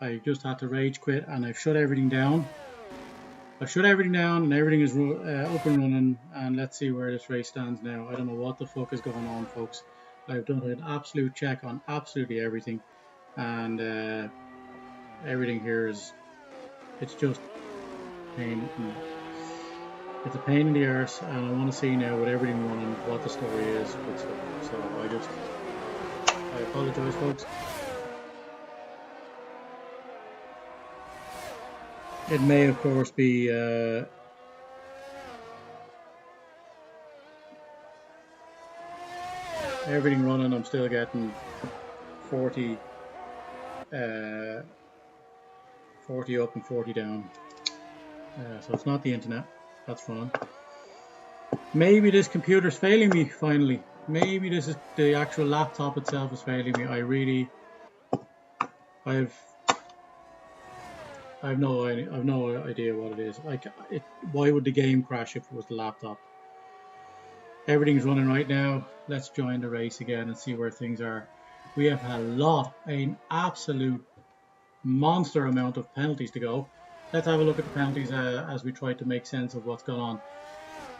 I just had to rage quit, and I've shut everything down. I've shut everything down, and everything is up and running, and let's see where this race stands now. I don't know what the fuck is going on, folks. I've done an absolute check on absolutely everything, and everything here is, it's just pain. It's a pain in the arse, and I want to see now with everything running what the story is with stuff. So I apologise, folks. It may, of course, be everything running. I'm still getting 40 up and 40 down. So it's not the internet. That's fine. Maybe this computer's failing me finally. Maybe this is the actual laptop itself is failing me. I've no idea what it is. Why would the game crash if it was the laptop? Everything's running right now. Let's join the race again and see where things are. We have had an absolute monster amount of penalties to go. Let's have a look at the penalties as we try to make sense of what's going on.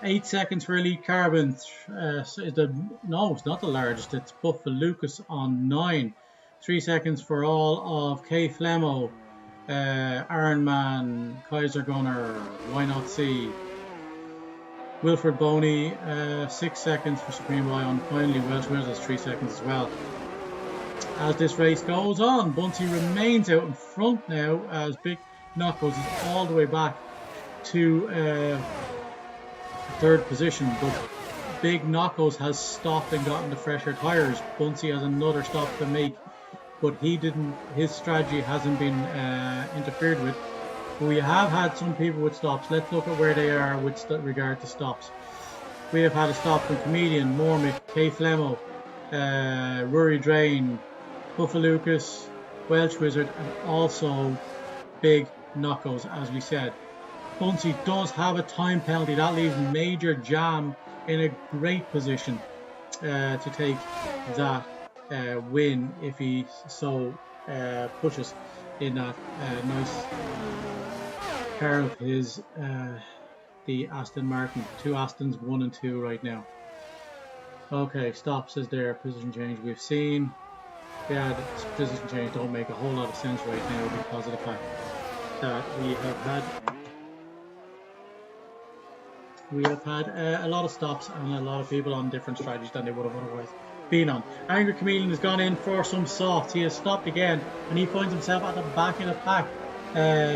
8 seconds for Elite Carbon. No, it's not the largest. It's Buffalo Lucas on 9. 3 seconds for all of K Flemo, Ironman, Kaiser Gunner, Why Not See, Wilfred Boney, 6 seconds for Supreme Lion. Finally, Welsh Wizards 3 seconds as well. As this race goes on, Bunsey remains out in front now as Big Knuckles is all the way back to third position, but Big Knuckles has stopped and gotten the fresher tyres. Bunsey has another stop to make, but his strategy hasn't been interfered with. But we have had some people with stops. Let's look at where they are with regard to stops. We have had a stop from Comedian, Mormick, K Flemo, Rory Drain, Buffalo Lucas, Welsh Wizard, and also Big Knuckles, as we said. Bunsey does have a time penalty. That leaves Major Jam in a great position to take that win if he so pushes in that nice car of his, the Aston Martin. 2 Astons, 1 and 2 right now. Okay, stops is there. Position change we've seen. Yeah, the position change don't make a whole lot of sense right now because of the fact that we have had a lot of stops and a lot of people on different strategies than they would have otherwise been on. Angry Chameleon has gone in for some softs. He has stopped again and he finds himself at the back of the pack.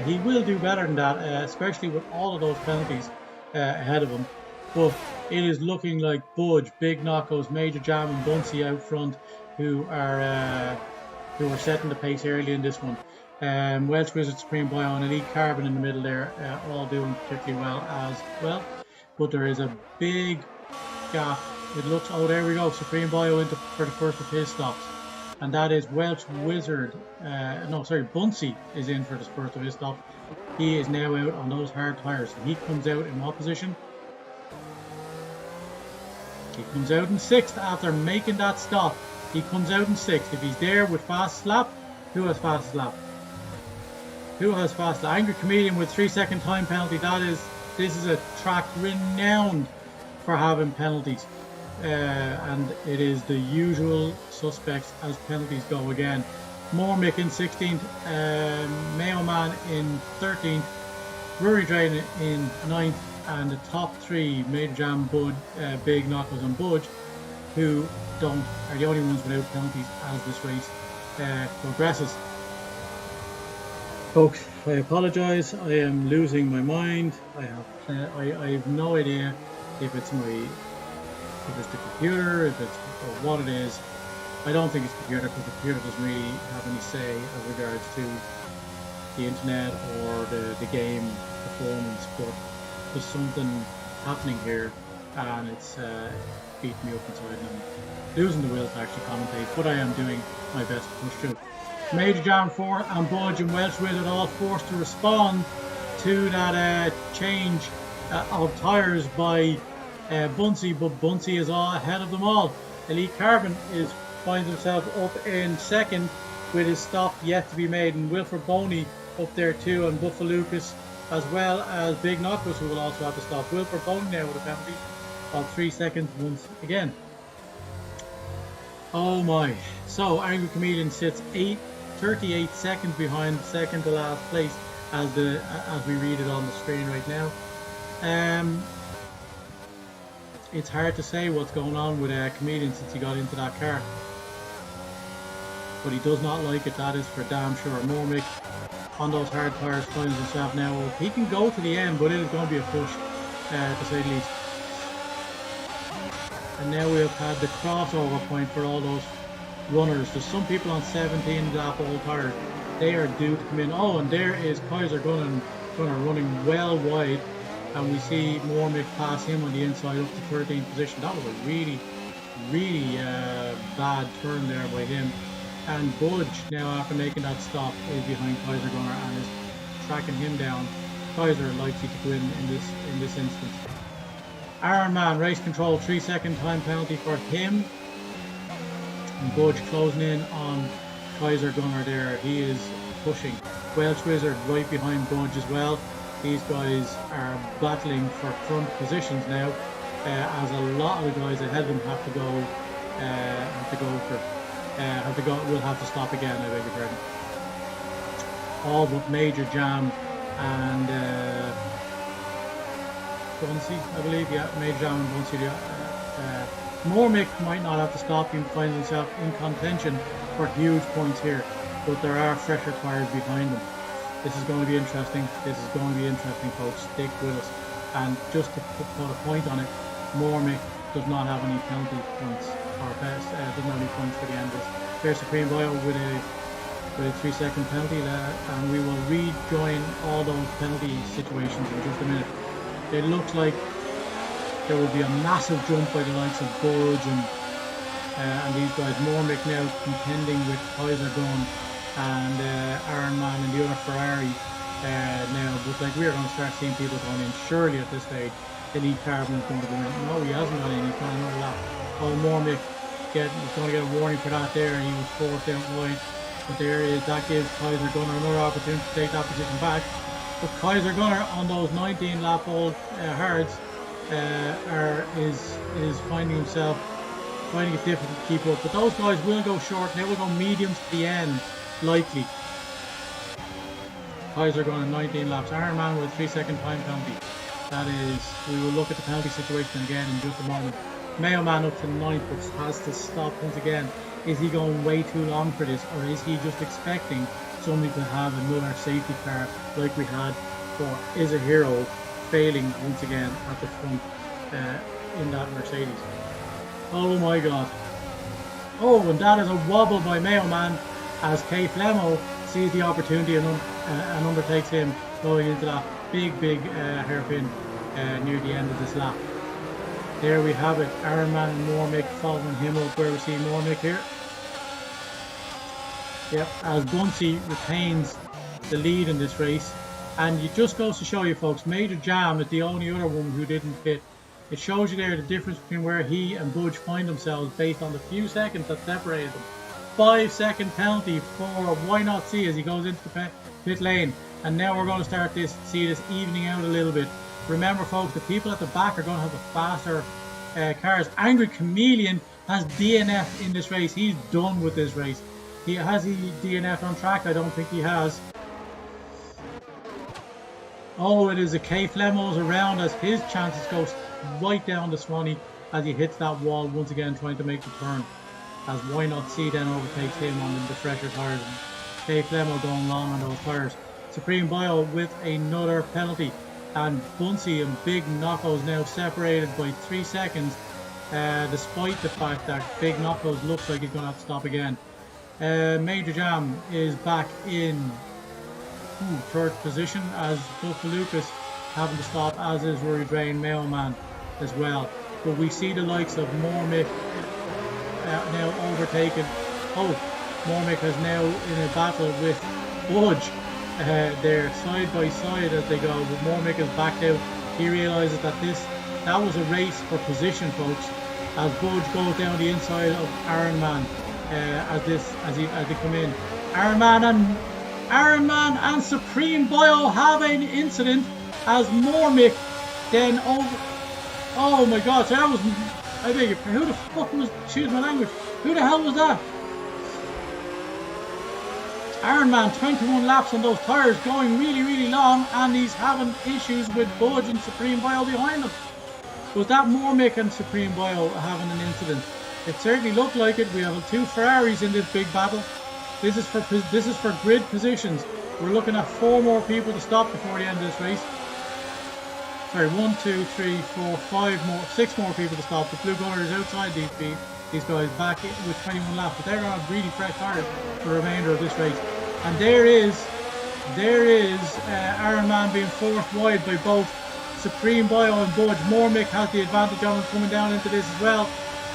He will do better than that, especially with all of those penalties ahead of him. But it is looking like Budge, Big Knuckles, Major Jam and Bunsey out front who are setting the pace early in this one. Welsh Wizard, Supreme Bio and Elite Carbon in the middle there, all doing particularly well as well. But there is a big gap. It looks, oh there we go, Supreme Bio for the first of his stops. And that is Welsh Wizard, Bunsey is in for the first of his stops. He is now out on those hard tyres. He comes out in what position? He comes out in 6th after making that stop. He comes out in 6th. If he's there with fast lap, who has fast lap? Who has fast lap? Angry Comedian with 3 second time penalty. This is a track renowned for having penalties. And it is the usual suspects as penalties go again. Mormick in 16th, Mayo Man in 13th, Rory Drain in 9th, and the top 3, Major Jam, Bud, Big Knuckles and Budge, who are the only ones without penalties as this race progresses. Folks, I apologise. I am losing my mind. I have no idea if it's the computer, if it's or what it is. I don't think it's the computer because the computer doesn't really have any say as regards to the internet or the game performance. But there's something happening here, and it's beating me up inside, and I'm losing the will to actually commentate. But I am doing my best to push through. Major Jam 4 and Budge and Welsh Wizard all forced to respond to that change of tyres by Bunsey, but Bunsey is all ahead of them all. Elite Carbon finds himself up in 2nd with his stop yet to be made, and Wilfred Boney up there too, and Buffa Lucas, as well as Big Knuckles, who will also have to stop. Wilfred Boney now with a penalty of 3 seconds once again. Oh my. So Angry Comedian sits 38 seconds behind second to last place as we read it on the screen right now. It's hard to say what's going on with Comedian since he got into that car, but he does not like it, that is for damn sure. Mormick on those hard tires finds himself now up. He can go to the end, but it is going to be a push to say the least. And now we have had the crossover point for all those runners. There's some people on 17 lap old tires. They are due to come in. Oh, and there is Kaiser Gunner running well wide, and we see Mormick pass him on the inside up to 13th position. That was a really bad turn there by him. And Budge, now after making that stop, is behind Kaiser Gunner and is tracking him down. Kaiser likely to win in this instance. Iron Man race control, 3 second time penalty for him. And Budge closing in on Kaiser Gunner there. He is pushing. Welsh Wizard right behind Budge as well. These guys are battling for front positions now, as a lot of the guys ahead of them will have to stop again, I beg your pardon. All but Major Jam and Bunsey, I believe, yeah, Major Jam and Bunsey. Mormick might not have to stop. He finds himself in contention for huge points here, but there are fresher tires behind him. This is going to be interesting. Folks. Stick with us. And just to put a point on it, Mormick does not have any penalty points, or doesn't have any points for the end of this. There's Supreme Bio with a 3 second penalty, and we will rejoin all those penalty situations in just a minute. It looks like there will be a massive jump by the likes of Budge and these guys. Mormick now contending with Kaiser Gunn and Iron Man and the other Ferrari now, but like we're going to start seeing people going in surely at this stage. Elite Carbon is going to go in. No, he hasn't got in. He's got another lap. Oh, Mormick he's going to get a warning for that there, and he was forced out wide. But there is, that gives Kaiser Gunner another opportunity to take that position back. But Kaiser Gunner on those 19 lap old hards is finding it difficult to keep up. But those guys will go short. They will go mediums to the end, likely. Kaiser Gunner 19 laps. Iron Man with a 3 second time penalty. That is, we will look at the penalty situation again in just a moment. Mayo Man up to 9th, but has to stop once again. Is he going way too long for this, or is he just expecting somebody to have another safety car like we had for Is a Hero, failing once again at the front in that Mercedes? Oh my god. Oh, and that is a wobble by Mayo Man as Kay Flemo sees the opportunity and undertakes him going into that big hairpin near the end of this lap. There we have it. Iron Man and Mormick following him up, where we see Mormick here. Yep, as Bunsey retains the lead in this race. And it just goes to show you, folks, Major Jam is the only other one who didn't pit. It shows you there the difference between where he and Budge find themselves based on the few seconds that separated them. 5 second penalty for Why Not See as he goes into the pit lane. And now we're going to start see this evening out a little bit. Remember, folks, the people at the back are going to have the faster cars. Angry Chameleon has DNF in this race. He's done with this race. Has he DNF on track? I don't think he has. Oh, it is a K Flemos around as his chances go right down to Swanee as he hits that wall once again, trying to make the turn. As Why Not See then overtakes him on the fresher tires. K Flemo going long on those tires. Supreme Bio with another penalty. And Bunsey and Big Knuckles now separated by 3 seconds, despite the fact that Big Knuckles looks like he's going to have to stop again. Major Jam is back in third position as Buffa Lucas having to stop, as is Rory Drain, Mayo Man as well. But we see the likes of Mormick now overtaken. Oh, Mormick is now in a battle with Budge. They're side by side as they go, but Mormick is backed out. He realises that that was a race for position, folks, as Budge goes down the inside of Iron Man as they come in. Iron Man and Supreme Bio have an incident as Mormick then over. Oh my god, so that was. I beg your pardon. Who the fuck was. Excuse my language. Who the hell was that? Iron Man, 21 laps on those tyres, going really, really long, and he's having issues with Budge and Supreme Bio behind him. Was that Mormick and Supreme Bio having an incident? It certainly looked like it. We have 2 Ferraris in this big battle. This is for grid positions. We're looking at 4 more people to stop before the end of this race. Sorry, 1, 2, 3, 4, 5 more, 6 more people to stop. The blue gunner is outside these guys back with 21 laps, but they're on really fresh tyres for the remainder of this race. And there is Iron Man being forced wide by both Supreme Bio and Budge. Mormick has the advantage on him coming down into this as well.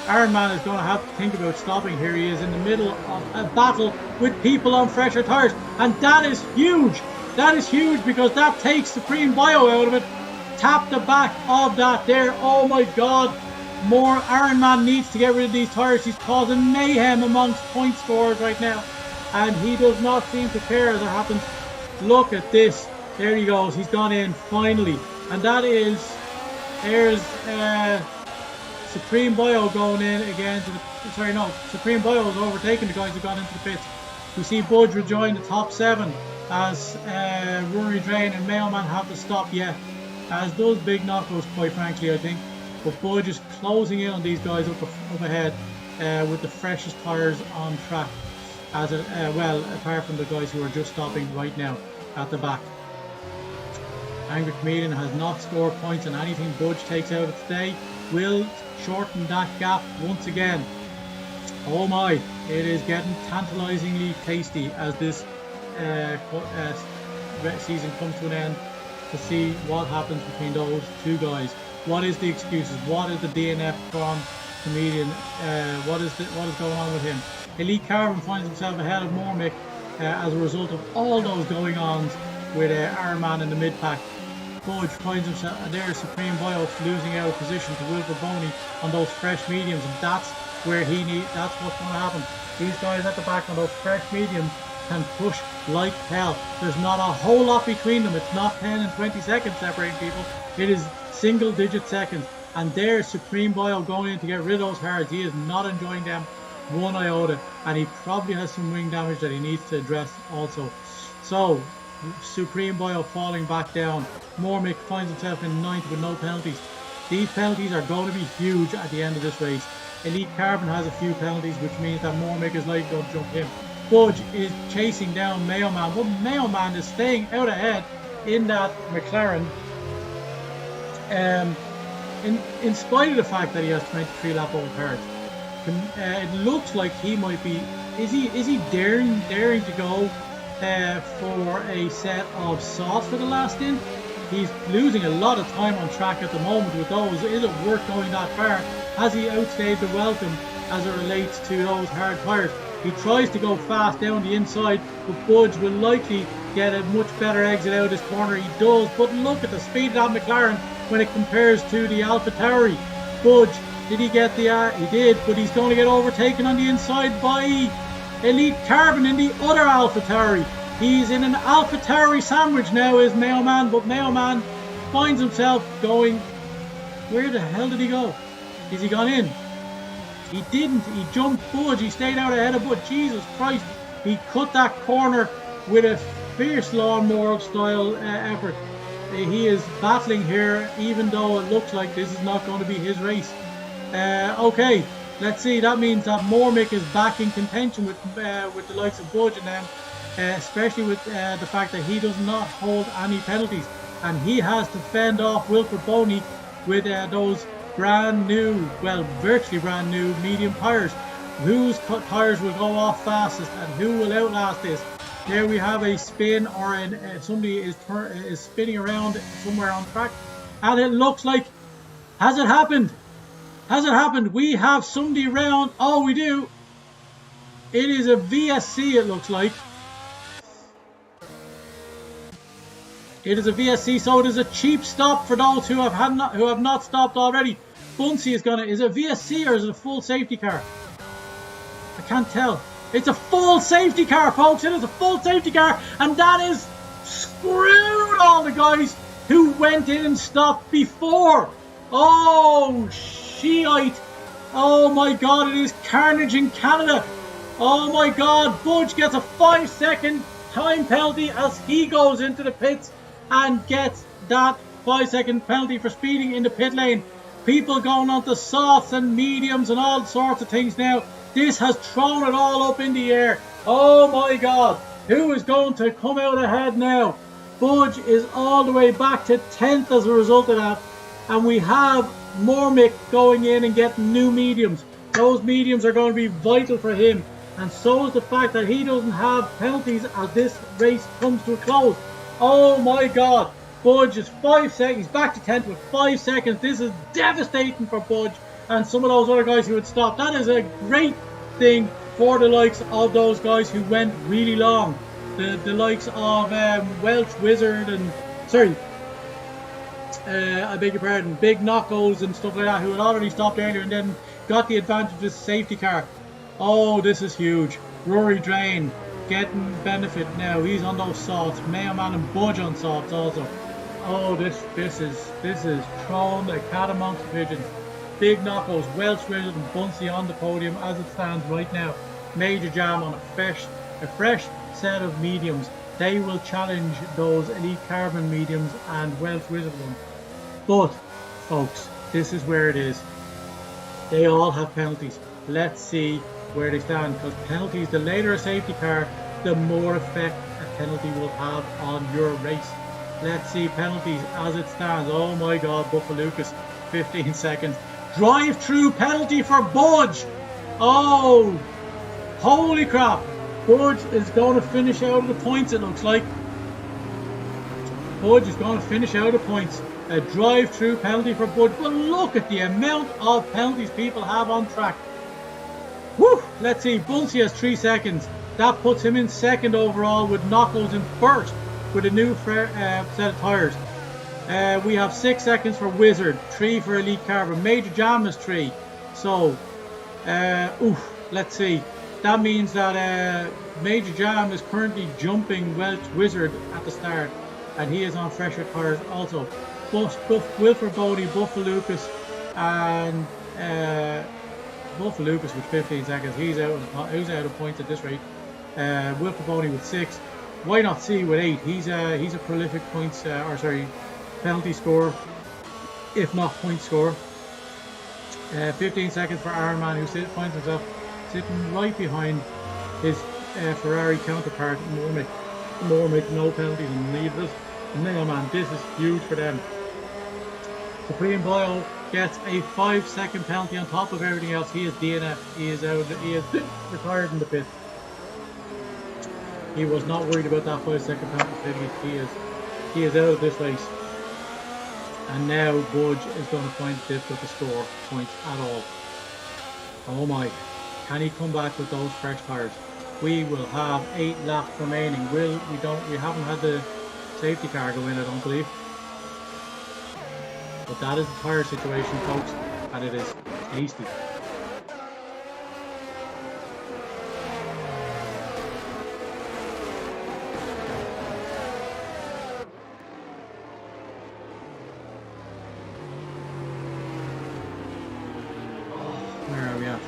Iron Man is going to have to think about stopping here. He is in the middle of a battle with people on fresher tyres, and that is huge. That is huge because that takes Supreme Bio out of it. Tap the back of that there. Oh my god. More Iron Man needs to get rid of these tyres. He's causing mayhem amongst point scorers right now, and he does not seem to care as it happens. Look at this. There he goes. He's gone in finally, and that is there's Supreme Bio going in again to the. Sorry, no. Supreme Bio is overtaking the guys who got into the pits. We see Budge rejoin the top 7 as Rory Drain and Mailman have to stop yet. As does Big Knockos, quite frankly, I think. But Budge is closing in on these guys up ahead with the freshest tyres on track. As well, apart from the guys who are just stopping right now at the back. Angry Comedian has not scored points, and anything Budge takes out of today will shorten that gap once again. Oh my, it is getting tantalizingly tasty as this season comes to an end, to see what happens between those 2 guys. What is the excuses? What is the DNF from Comedian? What is going on with him? Elite Carbon finds himself ahead of Mormick as a result of all those going-ons with Iron Man in the mid-pack. Budge finds himself there. Supreme Bio losing out of position to Wilfred Boney on those fresh mediums, and that's where that's what's going to happen. These guys at the back on those fresh mediums can push like hell. There's not a whole lot between them. It's not 10 and 20 seconds separating people. It is single-digit seconds. And there's Supreme Bio going in to get rid of those hards. He is not enjoying them one iota, and he probably has some wing damage that he needs to address also. So Supreme Bio falling back down. Mormick finds himself in 9th with no penalties. These penalties are going to be huge at the end of this race. Elite Carbon has a few penalties, which means that Mormick is likely going to jump him. Budge is chasing down Mailman, but Mailman is staying out ahead in that McLaren. In spite of the fact that he has 23 lap old cards, it looks like he might be. Is he daring to go for a set of softs for the last stint? He's losing a lot of time on track at the moment with those. Is it worth going that far? Has he outstayed the welcome as it relates to those hard tyres? He tries to go fast down the inside, but Budge will likely get a much better exit out of this corner. He does, but look at the speed of that McLaren when it compares to the AlphaTauri. Budge, did he get the... he did, but he's going to get overtaken on the inside by Elite Carbon in the other AlphaTauri. He's in an AlphaTauri sandwich now, is Mailman, but Mailman finds himself going... Where the hell did he go? Is he gone in? He didn't. He jumped Budge. He stayed out ahead of Budge. Jesus Christ. He cut that corner with a fierce lawnmower style effort. He is battling here, even though it looks like this is not going to be his race. Okay, let's see. That means that Mormick is back in contention with the likes of Budge and them, especially with the fact that he does not hold any penalties, and he has to fend off Wilfred Boney with those brand new, well, virtually brand new medium tyres. Whose tyres will go off fastest and who will outlast this? There we have a spin, or somebody is spinning around somewhere on track, and it looks like, has it happened? Has it happened? We have somebody around. Oh, we do. It is a VSC, it looks like. It is a VSC, so it is a cheap stop for those who have not stopped already. Bunsey is it a VSC or is it a full safety car? I can't tell. It's a full safety car, folks. It is a full safety car, and that is screwed all the guys who went in and stopped before. Oh, shite. Oh my god, it is carnage in Canada. Oh my god, Budge gets a 5-second time penalty as he goes into the pits and gets that 5-second penalty for speeding in the pit lane. People going on to softs and mediums and all sorts of things now. This has thrown it all up in the air. Oh my god, who is going to come out ahead now? Budge is all the way back to 10th as a result of that. And we have Mormick going in and getting new mediums. Those mediums are going to be vital for him. And so is the fact that he doesn't have penalties as this race comes to a close. Oh my god. Budge is 5 seconds. He's back to 10th with 5 seconds. This is devastating for Budge and some of those other guys who had stopped. That is a great thing for the likes of those guys who went really long. The likes of Welsh Wizard and... Sorry. I beg your pardon. Big Knockos and stuff like that who had already stopped earlier and then got the advantage of this safety car. Oh, this is huge. Rory Drain getting benefit now. He's on those softs. Mayo Man and Budge on softs also. Oh, this is throwing a cat amongst the pigeons. Big Knockos, Welsh Wizard and Bunsey on the podium as it stands right now. Major Jam on a fresh set of mediums. They will challenge those Elite Carbon mediums and Welsh Wizard ones. But, folks, this is where it is. They all have penalties. Let's see where they stand, because penalties, the later a safety car, the more effect a penalty will have on your race. Let's see penalties as it stands. Oh my god, Buffa Lucas, 15 seconds. Drive-through penalty for Budge. Oh, holy crap. Budge is going to finish out of the points, it looks like. Budge is going to finish out of the points. A drive-through penalty for Budge. But look at the amount of penalties people have on track. Woo! Let's see. Bunsey has 3 seconds. That puts him in second overall with Knockos in first with a new set of tyres. We have 6 seconds for Wizard, 3 for Elite Carbon. Major Jam is 3. So, let's see. That means that Major Jam is currently jumping Welsh Wizard at the start, and he is on fresher tyres also. Wilfred Bodie, Buffa Lucas, and Buffa Lucas with 15 seconds. He's out of points at this rate. Wilfred Bodie with 6. Why not see with 8? He's a prolific points penalty scorer, if not point scorer. 15 seconds for Iron Man, who finds himself sitting right behind his Ferrari counterpart, Mormick. Mormick, no penalties and needless. Nail Man, this is huge for them. Supreme Boyle gets a 5-second penalty on top of everything else. He is DNF. He is out. He is retired in the pit. He was not worried about that 5-second penalty. He is out of this race. And now Budge is going to find it difficult to score points at all. Oh my. Can he come back with those fresh tyres? We will have 8 laps remaining. We haven't had the safety car go in, I don't believe. But that is the tyre situation, folks, and it is tasty. Where are we at?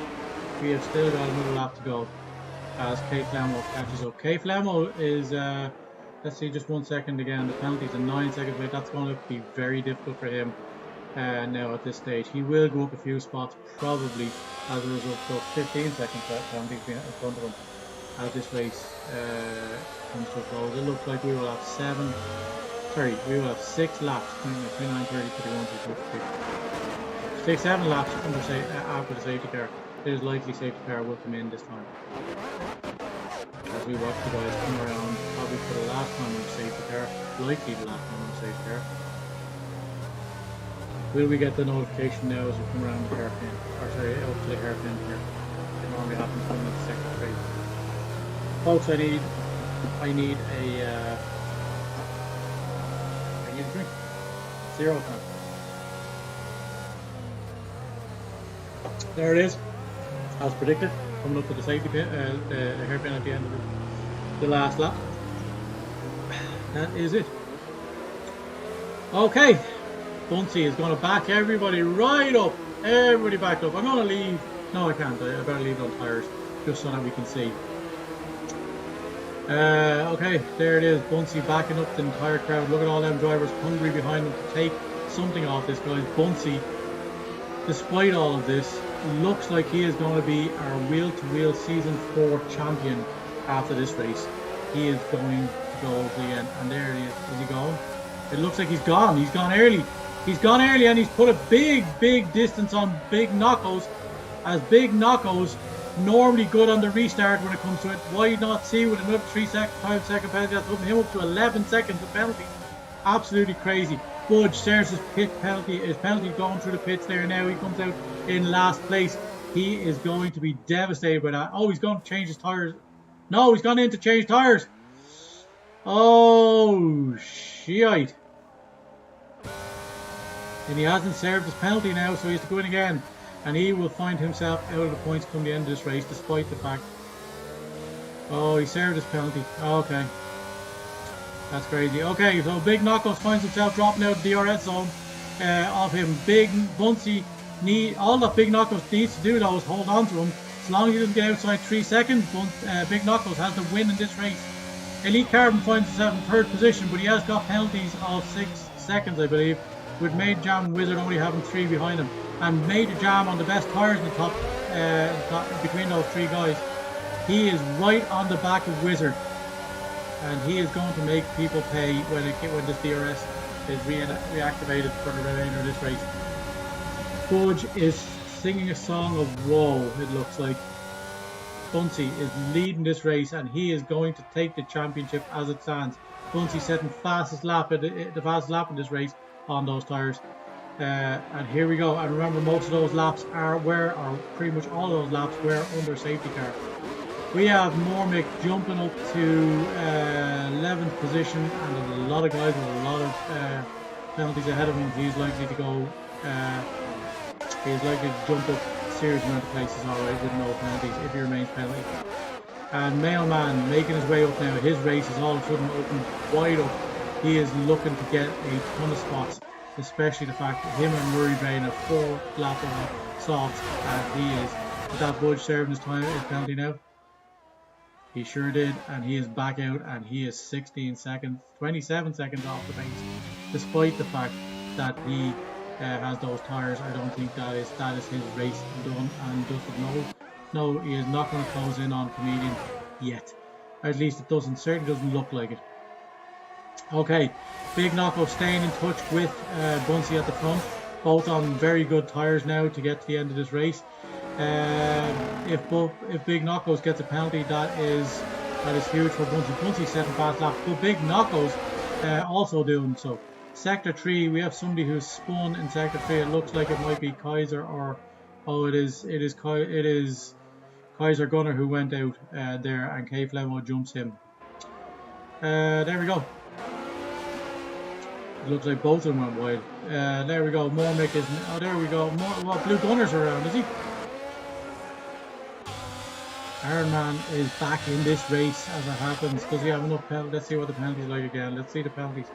We have still got another lap to go as K Flemo catches up. K Flemo is, let's see, just 1 second again. The penalty's a 9 seconds wait. That's going to be very difficult for him now at this stage. He will go up a few spots probably as a result of 15 seconds penalty in front of him as this race comes to a close. It looks like we will have 6 laps, 29, 30, 31, 32, 7 laps after the safety car. It is likely safety car will come in this time. As we watch the guys come around, probably for the last time on the safety car, likely the last time on the safety car. Will we get the notification now as we come around the hairpin? Or sorry, up to the hairpin here. It normally happens when it's second straight. Folks, I need a drink. 0 time. There it is, as predicted. coming up to the safety pit, the hairpin at the end of the last lap. That is it. Okay, Bunsey is going to back everybody right up. Everybody backed up. I'm going to leave. No, I can't. I better leave it on tyres just so that we can see. Okay, there it is. Bunsey backing up the entire crowd. Look at all them drivers hungry behind him to take something off this guy. Bunsey, despite all of this, looks like he is going to be our wheel-to-wheel season 4 champion after this race. He is going to go to the end. And there he is. Is he going? It looks like he's gone. He's gone early. He's gone early and he's put a big distance on Big Knockos. As Big Knockos normally good on the restart when it comes to it. Why not see with another 5 second penalty? That's putting him up to 11 seconds of penalty. Absolutely crazy. Budge serves his penalty going through the pits there now. He comes out in last place. He is going to be devastated by that. Oh, he's going to change his tyres. No, he's gone in to change tyres. Oh, shite. And he hasn't served his penalty now, so he has to go in again. And he will find himself out of the points come the end of this race, despite the fact. Oh, he served his penalty. Okay. That's crazy. Okay, so Big Knockos finds himself dropping out of the DRS zone of him. Big Bunsey, all that Big Knockos needs to do though is hold on to him. As long as he doesn't get outside 3 seconds, Big Knockos has the win in this race. Elite Carbon finds himself in 3rd position, but he has got penalties of 6 seconds, I believe, with Major Jam and Wizard only having 3 behind him. And Major Jam on the best tyres in the top between those 3 guys. He is right on the back of Wizard. And he is going to make people pay when this DRS is reactivated for the remainder of this race. Budge is singing a song of woe, it looks like. Bunsey is leading this race and he is going to take the championship as it stands. Bunsey setting the fastest lap in this race on those tyres. And here we go. And remember, most of those laps pretty much all of those laps were under safety car. We have Mormick jumping up to 11th position, and a lot of guys with a lot of penalties ahead of him. He's likely to go. He's likely to jump up a serious amount of places, alright, with no penalties if he remains penalty. And Mailman making his way up now. His race is all of a sudden opened wide up. He is looking to get a ton of spots, especially the fact that him and Murray Brain have 4 lap slots, and he is. Is that Budge serving his penalty now? He sure did, and he is back out, and he is 27 seconds off the pace, despite the fact that he has those tyres. I don't think that is his race done, and no, he is not going to close in on Comedian yet. At least it certainly doesn't look like it. Okay, Big Knocko staying in touch with Bunsey at the front, both on very good tyres now to get to the end of this race. If Big Knockos gets a penalty, that is huge for Bunsey. Bunsey setting fast laps, but Big Knockos also doing so. Sector 3, we have somebody who's spun in Sector 3. It looks like it might be Kaiser or it is Kaiser Gunner who went out there, and K Flemo jumps him. There we go. It looks like both of them went wide. There we go. Mormick is. Oh, there we go. Blue Gunner's around, is he? Iron Man is back in this race as it happens. Does he have enough penalties? Let's see what the penalties like again. Let's see the penalties.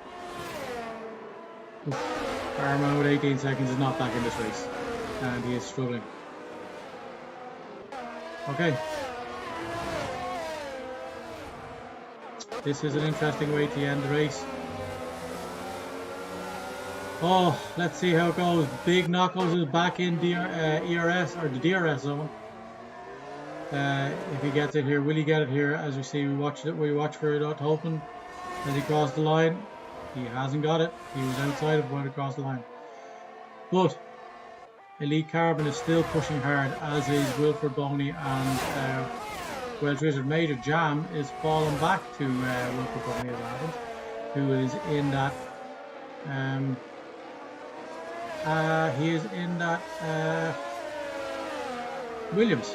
Iron Man with 18 seconds is not back in this race, and he is struggling. Okay. This is an interesting way to end the race. Oh, let's see how it goes. Big Knockos is back in ERS, or the DRS zone. If he gets it here, will he get it here? As we see, we watch for it to open. Has he crossed the line? He hasn't got it. He was outside of going across the line. But Elite Carbon is still pushing hard, as is Wilfred Boney, and Welsh Wizard Major Jam is falling back to Wilfred Boney as it happens, who is in that. He is in that Williams.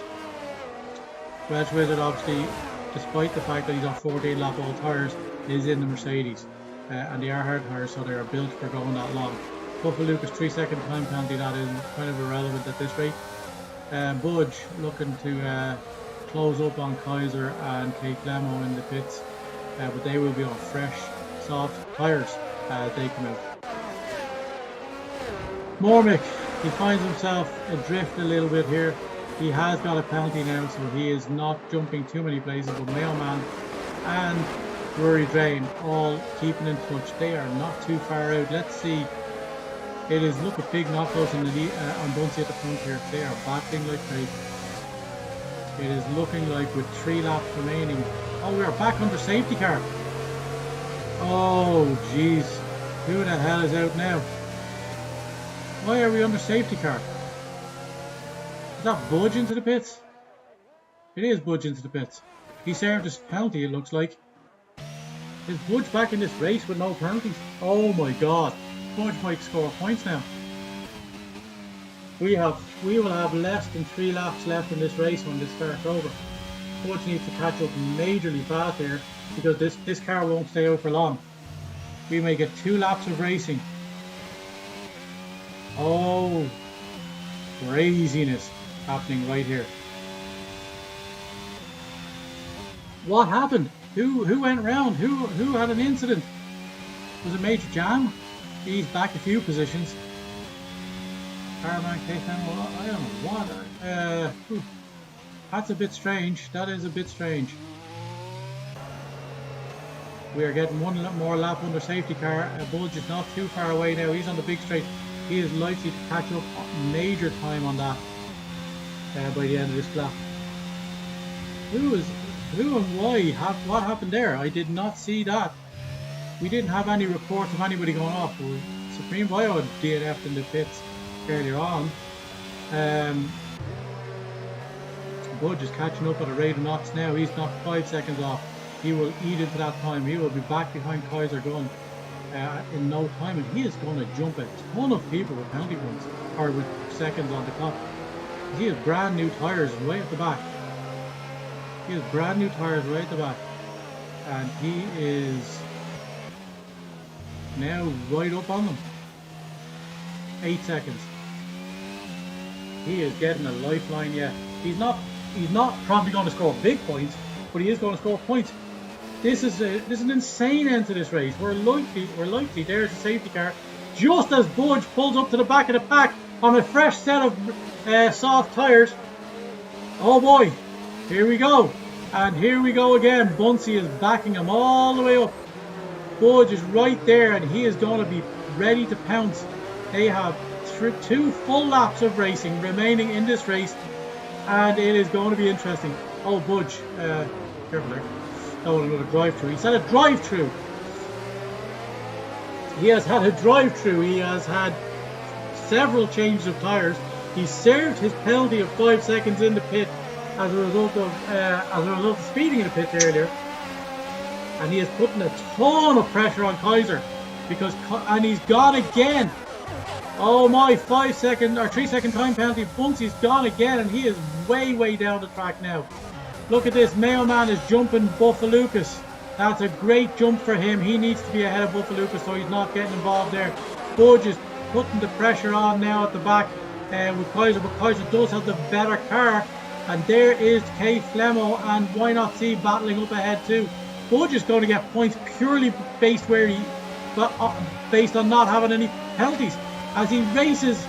Welsh Wizard, obviously, despite the fact that he's on 14 lap old tyres, is in the Mercedes, and they are hard tyres, so they are built for going that long. Buffalo Lucas 3 second time penalty, that is kind of irrelevant at this rate. Budge looking to close up on Kaiser and Kate Lemo in the pits, but they will be on fresh, soft tyres as they come out. Mormick, he finds himself adrift a little bit here. He has got a penalty now, so he is not jumping too many places, but Mailman and Rory Drain all keeping in touch. They are not too far out. Let's see. It is, look at big knockouts on Bunsey at the front here. They are battling like crazy. It is looking like with 3 laps remaining. Oh, we are back under safety car. Oh, jeez. Who the hell is out now? Why are we under safety car? Is that Budge into the pits? It is Budge into the pits. He served his penalty, it looks like. Is Budge back in this race with no penalties? Oh my god. Budge might score points now. We will have less than 3 laps left in this race when this starts over. Budge needs to catch up majorly fast here because this car won't stay out for long. We may get 2 laps of racing. Oh, craziness happening right here. What happened? Who went round? Who had an incident? Was it Major Jam? He's back a few positions. Paramount K10, I don't know what. That's a bit strange. That is a bit strange. We are getting 1 more lap under safety car. Budge is not too far away now. He's on the big straight. He is likely to catch up major time on that by the end of this lap. Who and why? What happened there? I did not see that. We didn't have any reports of anybody going off. Supreme Bio had DNF'd in the pits earlier on. Budge is catching up at a rate of knots now. He's knocked 5 seconds off. He will eat into that time. He will be back behind Kaiser Gunn in no time, and he is going to jump a ton of people with penalty points or with seconds on the clock. He has brand new tyres right at the back. He has brand new tyres right at the back, and he is now right up on them. 8 seconds. He is getting a lifeline yet. He's not probably going to score big points, but he is going to score points. This is an insane end to this race. We're likely. There's a safety car, just as Budge pulls up to the back of the pack on a fresh set of soft tyres. Oh boy, here we go, and here we go again. Bunsey is backing him all the way up. Budge is right there, and he is going to be ready to pounce. They have 2 full laps of racing remaining in this race, and it is going to be interesting. Oh, Budge, careful there. Oh, another drive-through. He's had a drive-through. He has had a drive-through. He has had several changes of tyres. He served his penalty of 5 seconds in the pit as a result of speeding in the pit earlier, and he is putting a ton of pressure on Kaiser and he's gone again. Oh my, 5 second or 3 second time penalty. Bunsey's gone again, and he is way down the track now. Look at this, Mailman is jumping Buffalucas. That's a great jump for him. He needs to be ahead of Buffalucas, so he's not getting involved there. Budge is putting the pressure on now at the back with Kaiser, but Kaiser does have the better car. And there is Kay Flemo and Why Not See battling up ahead too. Budge is going to get points purely based on not having any penalties, as he races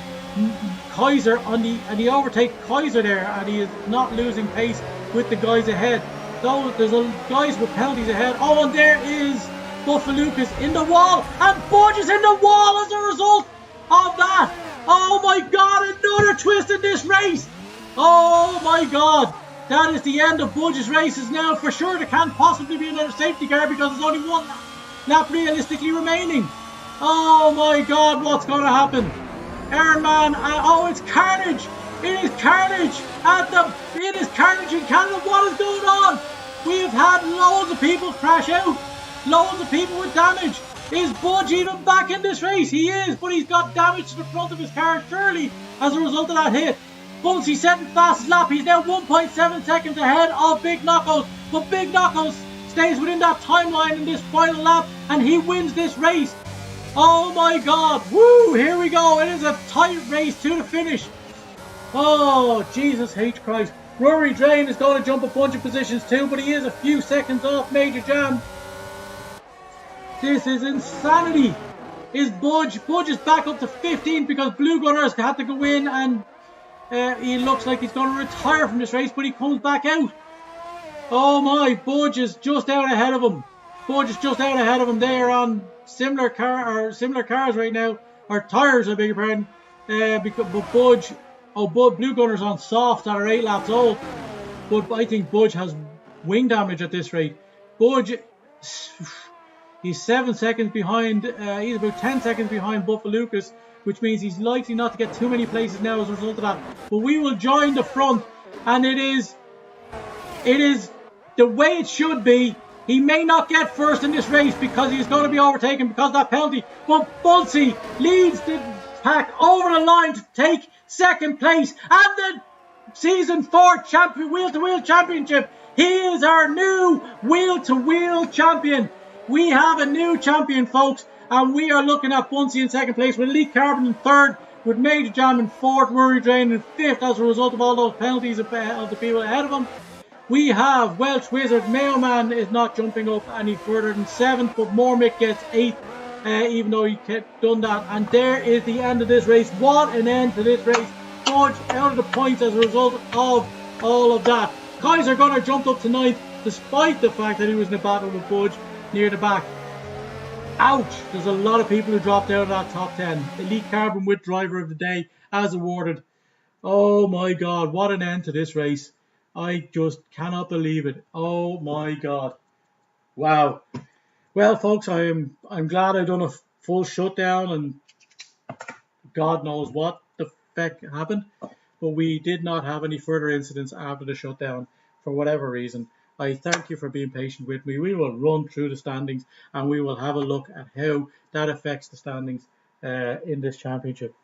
Kaiser and he overtakes Kaiser there, and he is not losing pace with the guys ahead. Though there's guys with penalties ahead. Oh, and there is Buffalucas in the wall, and Budge is in the wall as a result of that. Oh my god, another twist in this race. Oh my god, that is the end of Budge's races now for sure. There can't possibly be another safety car because there's only 1 lap realistically remaining. Oh my god, what's going to happen? Ironman, oh, it's carnage. It is carnage it is carnage in Canada. What is going on? We have had loads of people crash out, loads of people with damage. Is Budge even back in this race? He is, but he's got damage to the front of his car surely as a result of that hit. Bunsey setting fastest lap. He's now 1.7 seconds ahead of Big Knockos, but Big Knockos stays within that timeline in this final lap, and he wins this race. Oh my god, woo, here we go. It is a tight race to the finish. Oh, Jesus H. Christ. Rory Drain is going to jump a bunch of positions too, but he is a few seconds off Major Jam. This is insanity. Is Budge is back up to 15 because Blue Gunners had to go in, and he looks like he's going to retire from this race, but he comes back out. Oh my, Budge is just out ahead of him. Budge is just out ahead of him. They are on similar cars right now, or tires, I beg your pardon. But Blue Gunner's on soft that are 8 laps old. But I think Budge has wing damage at this rate. Budge, he's 7 seconds behind. He's about 10 seconds behind Buffa Lucas, which means he's likely not to get too many places now as a result of that. But we will join the front, and it is the way it should be. He may not get first in this race because he's going to be overtaken because of that penalty. But Bunsey leads the pack over the line to take second place and the season 4 wheel-to-wheel championship. He is our new wheel-to-wheel champion. We have a new champion, folks, and we are looking at Bunsey in second place with Elite Carbon in third, with Major Jam in fourth, Rory Drain in fifth as a result of all those penalties of the people ahead of him. We have Welsh Wizard. Mayo Man is not jumping up any further than 7th, but Mormick gets 8th, even though he kept done that. And there is the end of this race. What an end to this race. Budge out of the points as a result of all of that. Kaiser Gunner jumped up to 9th, despite the fact that he was in a battle with Budge near the back. Ouch! There's a lot of people who dropped out of that top 10. Elite Carbon with Driver of the Day as awarded. Oh my God, what an end to this race. I just cannot believe it. Oh my God. Wow. Well, folks, I'm glad I've done a full shutdown, and God knows what the heck happened. But we did not have any further incidents after the shutdown for whatever reason. I thank you for being patient with me. We will run through the standings and we will have a look at how that affects the standings in this championship.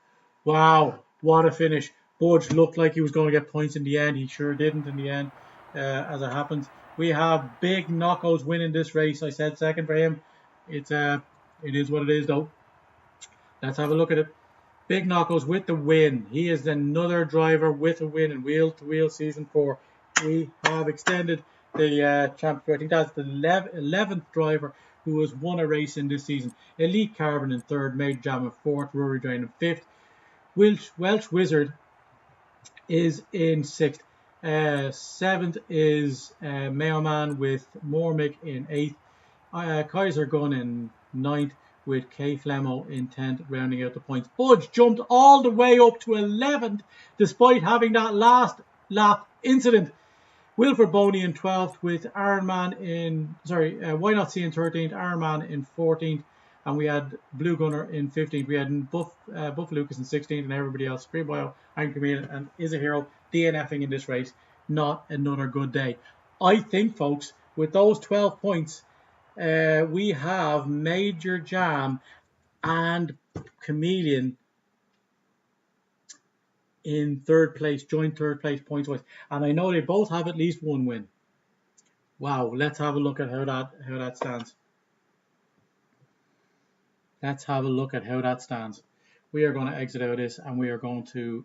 Wow, what a finish. Budge looked like he was going to get points in the end. He sure didn't in the end, as it happens. We have Big Knockos winning this race. I said second for him. It is what it is, though. Let's have a look at it. Big Knockos with the win. He is another driver with a win in wheel-to-wheel season 4. We have extended the championship. I think that's the 11th driver who has won a race in this season. Elite Carbon in third, Major Jam in fourth, Rory Drain in fifth. Welsh Wizard is in 6th. 7th is Mayo Man with Mormick in 8th. Kaiser Gun in 9th with K Flemo in 10th, rounding out the points. Budge jumped all the way up to 11th despite having that last lap incident. Wilfred Boney in 12th with Iron Man in, Why Not See in 13th, Iron Man in 14th. And we had Blue Gunner in 15th. We had Buff Lucas in 16th, and everybody else, Free Bio, Angry Chameleon, and Is a Hero, DNFing in this race. Not another good day. I think, folks, with those 12 points, we have Major Jam and Chameleon in third place, joint third place points wise. And I know they both have at least one win. Wow, let's have a look at how that stands. Let's have a look at how that stands. We are going to exit out of this, and we are going to,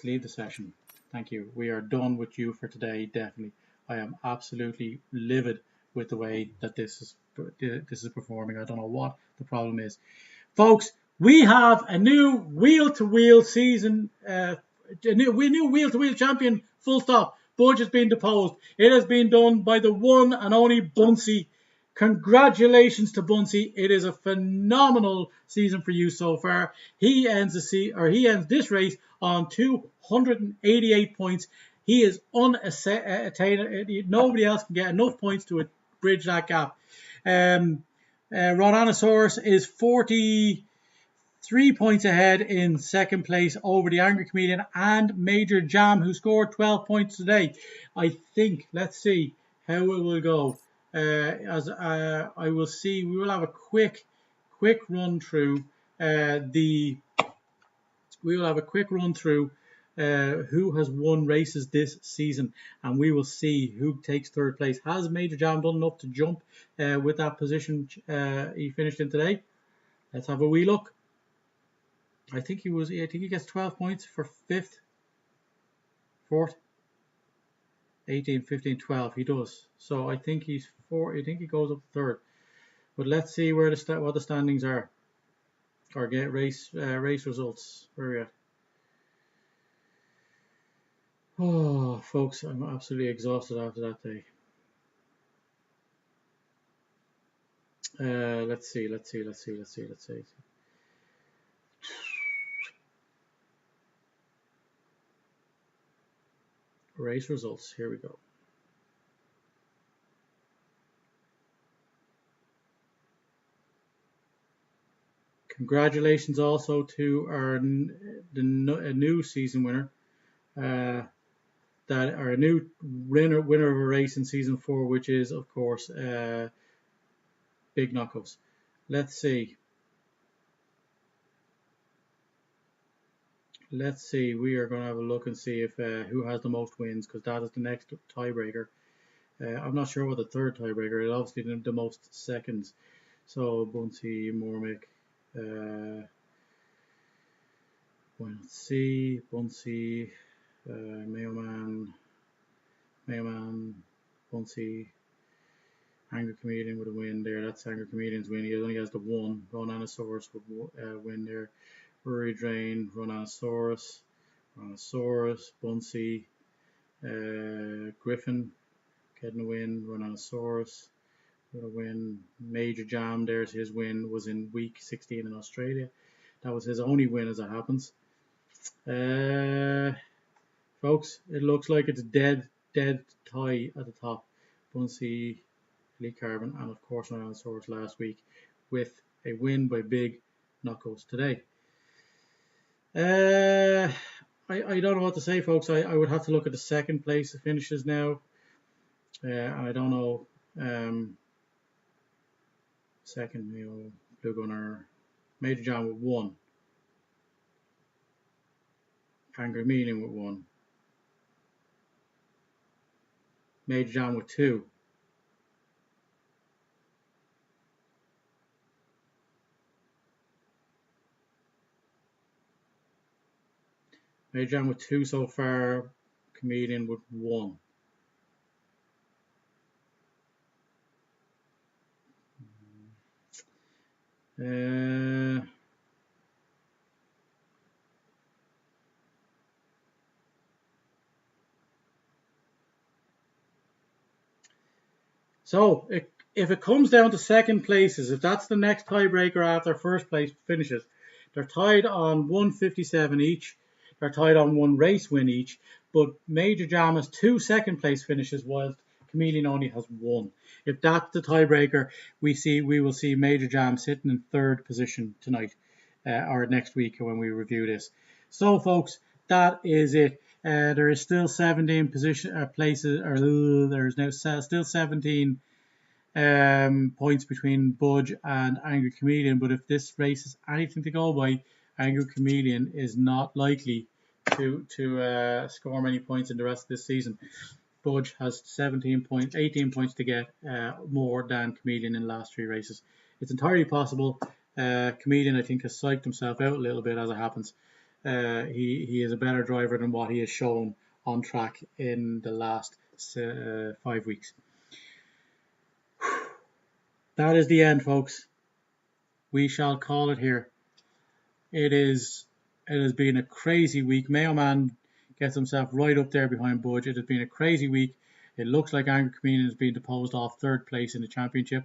leave the session. Thank you. We are done with you for today, definitely. I am absolutely livid with the way that this is performing. I don't know what the problem is. Folks, we have a new wheel-to-wheel season, a new wheel-to-wheel champion, full stop. Budge has been deposed. It has been done by the one and only Bunsey. Congratulations to Bunsey. It is a phenomenal season for you so far. He ends this race on 288 points. He is unattainable. Nobody else can get enough points to bridge that gap. Rodanosaurus is 43 points ahead in second place over the Angry Chameleon and Major Jam, who scored 12 points today. I think, let's see how it will go. I will see, we will have a quick run through who has won races this season, and we will see who takes third place. Has Major Jam done enough to jump with that position he finished in today? Let's have a wee look. I think he gets 12 points for 5th. Fourth? 18, 15, 12. He does. So I think he's four. I think he goes up third. But let's see where what the standings are. Or get race results. Where are we at? Oh, folks, I'm absolutely exhausted after that day. Let's see. Race results. Here we go. Congratulations also to our new season winner. That our new winner of a race in season 4, which is of course Big Knuckles. Let's see. We are going to have a look and see if who has the most wins, because that is the next tiebreaker. I'm not sure what the third tiebreaker is. Obviously the most seconds. So Bunsey, Mormick, why not see Bunsey, Mailman, Bunsey, Angry Comedian with a win there. That's Angry Comedian's win. He only has the one. Ronanosaurus would win there. Rory Drain, Ronanosaurus, Bunsey, Griffin getting a win. Ronanosaurus with a win. Major Jam, there's his win, was in week 16 in Australia. That was his only win as it happens. Folks, it looks like it's dead tie at the top. Bunsey, Lee Carbon, and of course Ronanosaurus last week, with a win by Big Knuckles today. I don't know what to say, folks. I would have to look at the second place finishes now. I don't know. Second, Blue Gunner, Major John with 1. Angry Meaning with 1. Major John with 2. Major John with 2 so far. Comedian with 1. So if it comes down to second places, if that's the next tiebreaker after first place finishes, they're tied on 157 each. They're tied on 1 race win each. But Major Jam has 2 second place finishes, whilst Chameleon only has 1. If that's the tiebreaker, we will see Major Jam sitting in 3rd position tonight, or next week when we review this. So, folks, that is it. There is still 17 places, or there's now still 17 points between Budge and Angry Chameleon. But if this race is anything to go by, Angry Chameleon is not likely to score many points in the rest of this season. Budge has 18 points to get more than Chameleon in the last 3 races. It's entirely possible. Chameleon, I think, has psyched himself out a little bit as it happens. He is a better driver than what he has shown on track in the last 5 weeks. That is the end, folks. We shall call it here. It has been a crazy week. Mailman gets himself right up there behind Budge. It has been a crazy week. It looks like Angry Comedian is being deposed off 3rd place in the championship.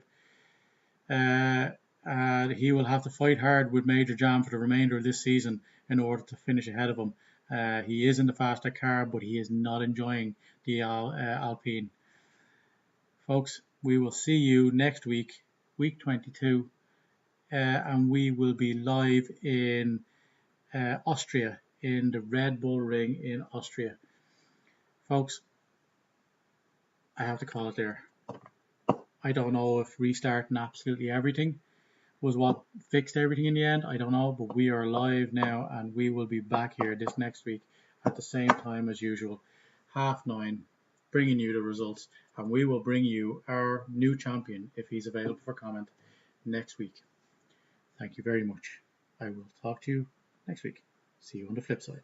He will have to fight hard with Major Jam for the remainder of this season in order to finish ahead of him. He is in the faster car, but he is not enjoying the Alpine. Folks, we will see you next week, week 22, and we will be live in Austria, in the Red Bull Ring in Austria. Folks, I have to call it there. I don't know if restarting absolutely everything was what fixed everything in the end. I don't know, but we are live now, and we will be back here this next week at the same time as usual, 9:30, bringing you the results, and we will bring you our new champion, if he's available for comment, next week. Thank you very much. I will talk to you next week. See you on the flip side.